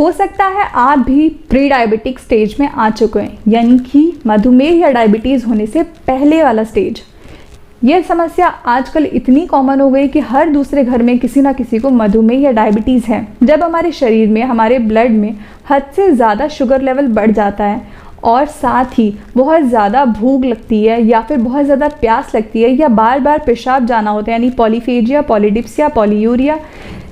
हो सकता है आप भी प्री डायबिटिक स्टेज में आ चुके हैं, यानी कि मधुमेह या डायबिटीज़ होने से पहले वाला स्टेज। यह समस्या आजकल इतनी कॉमन हो गई कि हर दूसरे घर में किसी ना किसी को मधुमेह या डायबिटीज़ है। जब हमारे शरीर में, हमारे ब्लड में हद से ज़्यादा शुगर लेवल बढ़ जाता है और साथ ही बहुत ज़्यादा भूख लगती है या फिर बहुत ज़्यादा प्यास लगती है या बार बार पेशाब जाना होता है, यानी पॉलीफेजिया, पॉलीडिप्सिया, पॉलीयूरिया,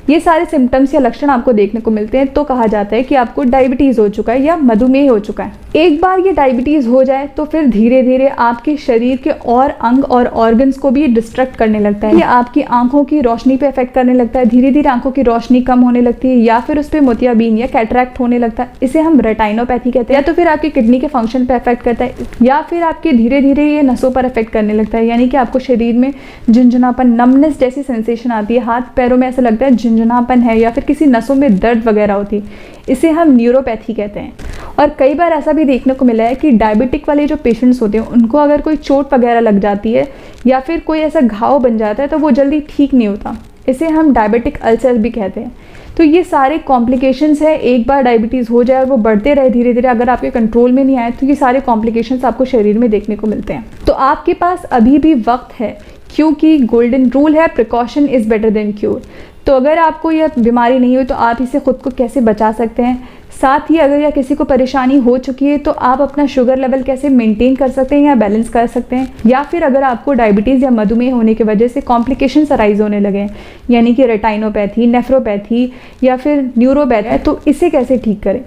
ये सारे सिम्टम्स या लक्षण आपको देखने को मिलते हैं, तो कहा जाता है कि आपको डायबिटीज़ हो चुका है या मधुमेह हो चुका है। एक बार ये डायबिटीज़ हो जाए तो फिर धीरे धीरे आपके शरीर के और अंग और ऑर्गन्स को भी डिस्ट्रक्ट करने लगता है। ये आपकी आंखों की रोशनी पे इफेक्ट करने लगता है, धीरे धीरे आंखों की रोशनी कम होने लगती है या फिर उस पर मोतियाबिंद या कैटरैक्ट होने लगता है। इसे हम रेटाइनोपैथी कहते हैं। या तो फिर आपकी किडनी के फंक्शन पे इफेक्ट करता है या फिर आपके धीरे धीरे ये नसों पर इफेक्ट करने लगता है, यानी कि आपको शरीर में झुंझुनापन, नमनेस जैसी सेंसेशन आती है, हाथ पैरों में ऐसा लगता है झुंझुनापन है या फिर किसी नसों में दर्द वगैरह होती है। इसे हम न्यूरोपैथी कहते हैं। और कई बार ऐसा भी देखने को मिला है कि डायबिटिक वाले जो पेशेंट्स होते हैं उनको अगर कोई चोट वगैरह लग जाती है या फिर कोई ऐसा घाव बन जाता है तो वो जल्दी ठीक नहीं होता। इसे हम डायबिटिक अल्सर भी कहते हैं। तो ये सारे कॉम्प्लिकेशंस है, एक बार डायबिटीज़ हो जाए और वो बढ़ते रहे धीरे धीरे, अगर आपके कंट्रोल में नहीं आए तो ये सारे कॉम्प्लिकेशंस आपको शरीर में देखने को मिलते हैं। तो आपके पास अभी भी वक्त है, क्योंकि गोल्डन रूल है, precaution is better than cure. तो अगर आपको यह बीमारी नहीं हुई तो आप इसे खुद को कैसे बचा सकते हैं, साथ ही अगर या किसी को परेशानी हो चुकी है तो आप अपना शुगर लेवल कैसे मेंटेन कर सकते हैं या बैलेंस कर सकते हैं, या फिर अगर आपको डायबिटीज़ या मधुमेह होने की वजह से कॉम्प्लिकेशंस अराइज होने लगे हैं, यानी कि रेटाइनोपैथी, नेफ्रोपैथी या फिर न्यूरोपैथी, तो इसे कैसे ठीक करें,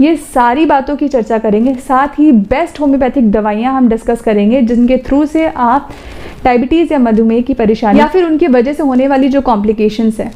ये सारी बातों की चर्चा करेंगे। साथ ही बेस्ट होम्योपैथिक दवाइयाँ हम डिस्कस करेंगे जिनके थ्रू से आप डायबिटीज़ या मधुमेह की परेशानी या फिर उनकी वजह से होने वाली जो कॉम्प्लिकेशंस है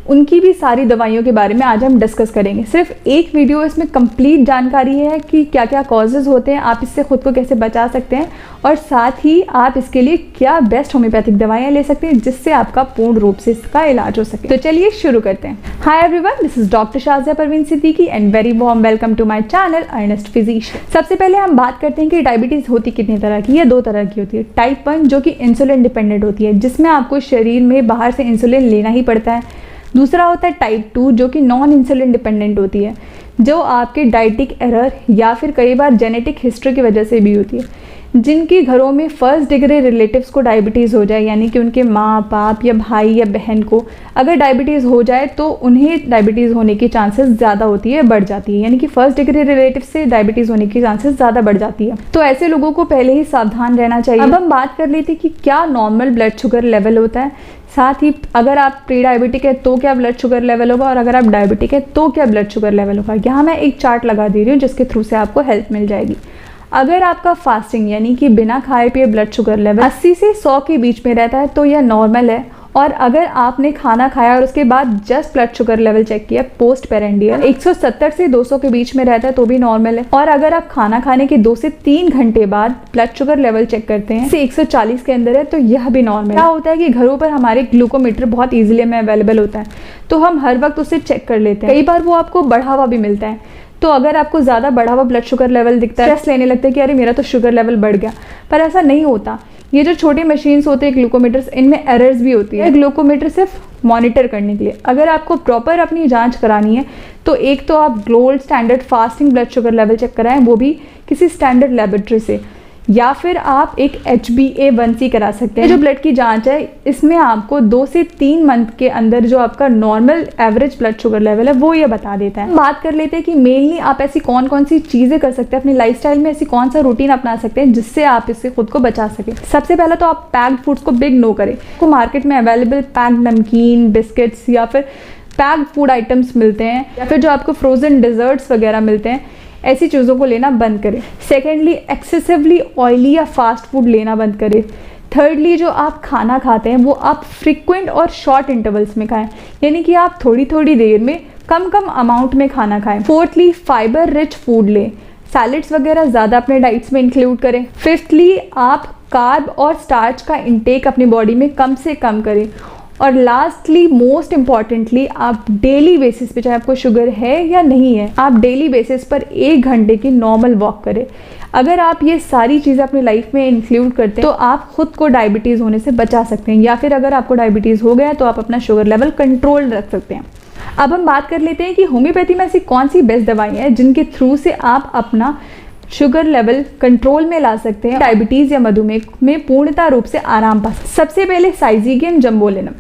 उनकी भी सारी दवाइयों के बारे में आज हम डिस्कस करेंगे। सिर्फ एक वीडियो इसमें कंप्लीट जानकारी है कि क्या क्या कॉजेज़ होते हैं, आप इससे खुद को कैसे बचा सकते हैं और साथ ही आप इसके लिए क्या बेस्ट होम्योपैथिक दवाइयाँ ले सकते हैं जिससे आपका पूर्ण रूप से इसका इलाज हो सके। तो चलिए शुरू करते हैं। Hi everyone, this is doctor Shazia Parveen Siddiqui and very warm welcome to my channel earnest physician. सबसे पहले हम बात करते हैं कि डायबिटीज़ होती कितनी तरह की है। दो तरह की होती है। टाइप 1 जो कि इंसुलिन डिपेंडेंट होती है, जिसमें आपको शरीर में बाहर से इंसुलिन लेना ही पड़ता है। दूसरा होता है टाइप 2 जो कि नॉन इंसुलिन डिपेंडेंट होती है, जो आपके डाइटिक एरर या फिर कई बार जेनेटिक हिस्ट्री की वजह से भी होती है। जिनके घरों में फर्स्ट डिग्री रिलेटिव्स को डायबिटीज़ हो जाए, यानी कि उनके माँ बाप या भाई या बहन को अगर डायबिटीज़ हो जाए तो उन्हें डायबिटीज़ होने की चांसेस ज़्यादा होती है, बढ़ जाती है, यानी कि फर्स्ट डिग्री रिलेटिव से डायबिटीज़ होने की चांसेस ज़्यादा बढ़ जाती है। तो ऐसे लोगों को पहले ही सावधान रहना चाहिए। अब हम बात कर लेते हैं कि क्या नॉर्मल ब्लड शुगर लेवल होता है, साथ ही अगर आप प्री डायबिटिक है तो क्या ब्लड शुगर लेवल होगा और अगर आप डायबिटिक है तो क्या ब्लड शुगर लेवल होगा। यहाँ मैं एक चार्ट लगा दे रही हूँ जिसके थ्रू से आपको हेल्प मिल जाएगी। अगर आपका फास्टिंग यानी कि बिना खाए पिए ब्लड शुगर लेवल 80 से 100 के बीच में रहता है तो यह नॉर्मल है, और अगर आपने खाना खाया और उसके बाद just blood sugar level check किया पोस्ट पेरेंडियल 170 से 200 के बीच में रहता है तो भी नॉर्मल है, और अगर आप खाना खाने के 2 से 3 घंटे बाद ब्लड शुगर लेवल चेक करते हैं से 140 के अंदर है तो यह भी नॉर्मल है। क्या होता है कि घरों पर हमारे ग्लूकोमीटर बहुत ईजिली हमें अवेलेबल होता है, तो हम हर वक्त उसे चेक कर लेते हैं। कई बार वो आपको बढ़ा हुआ भी मिलता है, तो अगर आपको ज़्यादा बढ़ा हुआ ब्लड शुगर लेवल दिखता है, स्ट्रेस लेने लगता है कि अरे मेरा तो शुगर लेवल बढ़ गया, पर ऐसा नहीं होता। ये जो छोटे मशीन्स होते हैं ग्लूकोमीटर्स, इनमें एरर्स भी होती है। ग्लूकोमीटर सिर्फ मॉनिटर करने के लिए, अगर आपको प्रॉपर अपनी जांच करानी है तो एक तो आप gold standard fasting blood sugar level check कराएं, वो भी किसी स्टैंडर्ड लेबोरेटरी से, या फिर आप एक HbA1c करा सकते हैं। जो ब्लड की जांच है इसमें आपको 2 से 3 मंथ के अंदर जो आपका normal average blood sugar level है वो ये बता देता है। बात कर लेते हैं कि मेनली आप ऐसी कौन कौन सी चीज़ें कर सकते हैं अपनी लाइफस्टाइल में, ऐसी कौन सा रूटीन अपना सकते हैं जिससे आप इससे खुद को बचा सकें। सबसे पहले तो आप पैक्ड फूड्स को बिग नो करें। आपको मार्केट में अवेलेबल पैक्ड नमकीन, बिस्किट्स या फिर पैक्ड फूड आइटम्स मिलते हैं, या फिर जो आपको फ्रोजन डिजर्ट्स वगैरह मिलते हैं, ऐसी चीज़ों को लेना बंद करें। सेकेंडली, एक्सेसिवली ऑयली या फास्ट फूड लेना बंद करें। थर्डली, जो आप खाना खाते हैं वो आप फ्रिक्वेंट और शॉर्ट इंटरवल्स में खाएं, यानी कि आप थोड़ी थोड़ी देर में कम कम अमाउंट में खाना खाएं। फोर्थली, फाइबर रिच फूड लें, सैलड्स वगैरह ज़्यादा अपने डाइट्स में इंक्लूड करें। फिफ्थली, आप कार्ब और स्टार्च का इंटेक अपनी बॉडी में कम से कम करें। और लास्टली, मोस्ट इम्पॉर्टेंटली, आप डेली बेसिस पे, चाहे आपको शुगर है या नहीं है, आप डेली बेसिस पर 1 घंटे की नॉर्मल वॉक करें। अगर आप ये सारी चीज़ें अपनी लाइफ में इंक्लूड करते हैं तो आप खुद को डायबिटीज़ होने से बचा सकते हैं, या फिर अगर आपको डायबिटीज़ हो गया तो आप अपना शुगर लेवल कंट्रोल रख सकते हैं। अब हम बात कर लेते हैं कि होम्योपैथी में ऐसी कौन सी बेस्ट दवाइयाँ हैं जिनके थ्रू से आप अपना शुगर लेवल कंट्रोल में ला सकते हैं, डायबिटीज़ या मधुमेह में पूर्णता रूप से आराम पा सकते हैं। सबसे पहले साइजीगियम जम्बोलेनम।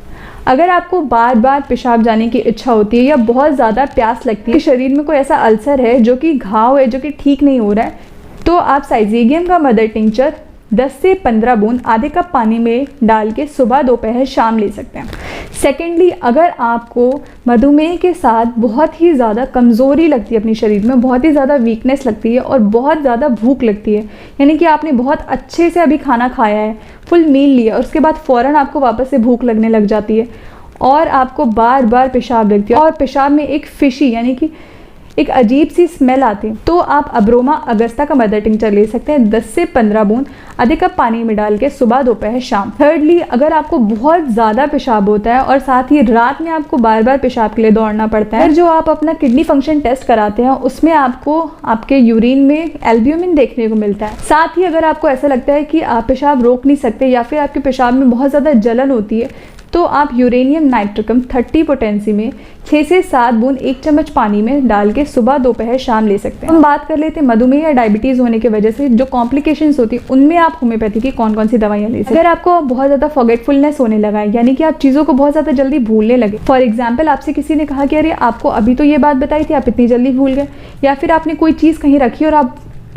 अगर आपको बार बार पेशाब जाने की इच्छा होती है या बहुत ज़्यादा प्यास लगती है, शरीर में कोई ऐसा अल्सर है जो कि घाव है जो कि ठीक नहीं हो रहा है, तो आप साइजीगियम का मदर टिंचर 10 से 15 बूंद आधे कप पानी में डाल के सुबह दोपहर शाम ले सकते हैं। सेकेंडली, अगर आपको मधुमेह के साथ बहुत ही ज़्यादा कमज़ोरी लगती है अपने शरीर में, बहुत ही ज़्यादा वीकनेस लगती है और बहुत ज़्यादा भूख लगती है, यानी कि आपने बहुत अच्छे से अभी खाना खाया है, फुल मील लिया और उसके बाद फ़ौरन आपको वापस से भूख लगने लग जाती है और आपको बार बार पेशाब लगती है और पेशाब में एक फिशी यानी कि एक अजीब सी स्मेल आती है, तो आप अब्रोमा अगस्ता का मदर टिंचर ले सकते हैं 10 से 15 बूंद आधे कप पानी में डाल के सुबह दोपहर शाम। थर्डली, अगर आपको बहुत ज़्यादा पेशाब होता है और साथ ही रात में आपको बार बार पेशाब के लिए दौड़ना पड़ता है, फिर जो आप अपना किडनी फंक्शन टेस्ट कराते हैं उसमें आपको आपके यूरिन में एल्ब्यूमिन देखने को मिलता है। साथ ही अगर आपको ऐसा लगता है कि आप पेशाब रोक नहीं सकते या फिर आपके पेशाब में बहुत ज़्यादा जलन होती है, तो आप यूरेनियम नाइट्रिकम 30 पोटेंसी में 6 से 7 बूंद 1 चम्मच पानी में डाल के सुबह दोपहर शाम ले सकते हैं। हम बात कर लेते हैं मधुमेह या डायबिटीज़ होने की वजह से जो कॉम्प्लिकेशंस होती है, उनमें आप होम्योपैथी की कौन कौन सी दवाइयाँ ले सकते हैं। अगर आपको बहुत ज़्यादा फॉरगेटफुलनेस होने लगा है, यानी कि आप चीज़ों को बहुत ज़्यादा जल्दी भूलने लगे, फॉर एग्जाम्पल आपसे किसी ने कहा कि अरे आपको अभी तो ये बात बताई थी, आप इतनी जल्दी भूल गए, या फिर आपने कोई चीज़ कहीं रखी और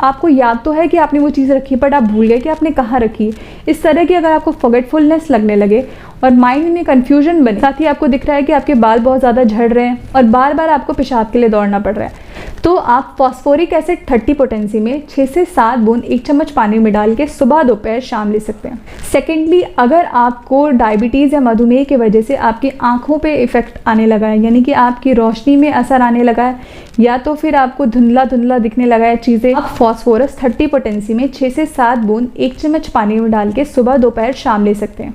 आपको याद तो है कि आपने वो चीज़ रखी बट आप भूल गए कि आपने कहाँ रखी। इस तरह की अगर आपको फॉरगेटफुलनेस लगने लगे और माइंड में कन्फ्यूजन बने, साथ ही आपको दिख रहा है कि आपके बाल बहुत ज़्यादा झड़ रहे हैं और बार बार आपको पेशाब के लिए दौड़ना पड़ रहा है, तो आप फॉस्फोरिक एसिड 30 पोटेंसी में 6 से 7 बूंद 1 चम्मच पानी में डाल के सुबह दोपहर शाम ले सकते हैं। सेकेंडली, अगर आपको डायबिटीज़ या मधुमेह की वजह से आपकी आँखों पे इफेक्ट आने लगा है, यानी कि आपकी रोशनी में असर आने लगा है या तो फिर आपको धुंधला धुंधला दिखने लगा है चीज़ें, आप फॉस्फोरस 30 पोटेंसी में 6 से 7 बूंद 1 चम्मच पानी में डाल के सुबह दोपहर शाम ले सकते हैं।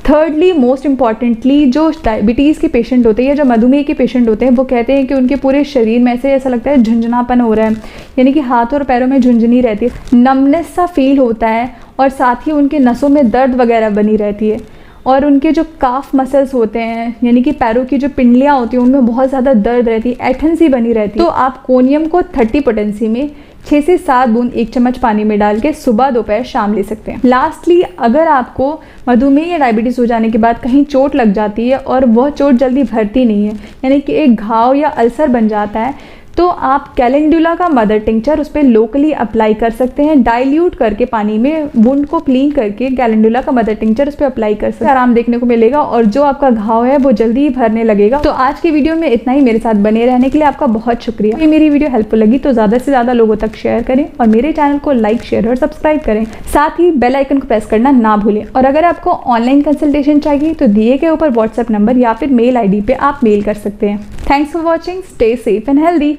थर्डली, मोस्ट इम्पॉर्टेंटली, जो डायबिटीज़ के पेशेंट होते हैं या जो मधुमेह के पेशेंट होते हैं, वो कहते हैं कि उनके पूरे शरीर में से ऐसा लगता है झुंझुनापन हो रहा है, यानी कि हाथ और पैरों में झुंझुनी रहती है, नमनेस सा फील होता है और साथ ही उनके नसों में दर्द वगैरह बनी रहती है और उनके जो काफ मसल्स होते हैं यानी कि पैरों की जो पिंडलियाँ होती हैं उनमें बहुत ज़्यादा दर्द रहती है, ऐठन सी बनी रहती है, तो आप कोनियम को 30 पोटेंसी में 6 से 7 बूंद 1 चम्मच पानी में डाल के सुबह दोपहर शाम ले सकते हैं। लास्टली, अगर आपको मधुमेह या डायबिटीज़ हो जाने के बाद कहीं चोट लग जाती है और वह चोट जल्दी भरती नहीं है, यानी कि एक घाव या अल्सर बन जाता है, तो आप कैलेंडुला का मदर टिंचर उस पर लोकली अप्लाई कर सकते हैं, डाइल्यूट करके पानी में वुंड को क्लीन करके कैलेंडुला का मदर टिंचर उस पर अप्लाई कर सकते हैं, आराम देखने को मिलेगा और जो आपका घाव है वो जल्दी ही भरने लगेगा। तो आज की वीडियो में इतना ही। मेरे साथ बने रहने के लिए आपका बहुत शुक्रिया। ये मेरी वीडियो हेल्पफुल लगी तो ज़्यादा से ज़्यादा लोगों तक शेयर करें और मेरे चैनल को लाइक, शेयर और सब्सक्राइब करें, साथ ही बेल आइकन को प्रेस करना ना भूलें। और अगर आपको ऑनलाइन कंसल्टेशन चाहिए तो दिए गए ऊपर व्हाट्सएप नंबर या फिर मेल ID पे आप मेल कर सकते हैं। Thanks for watching, stay safe and healthy.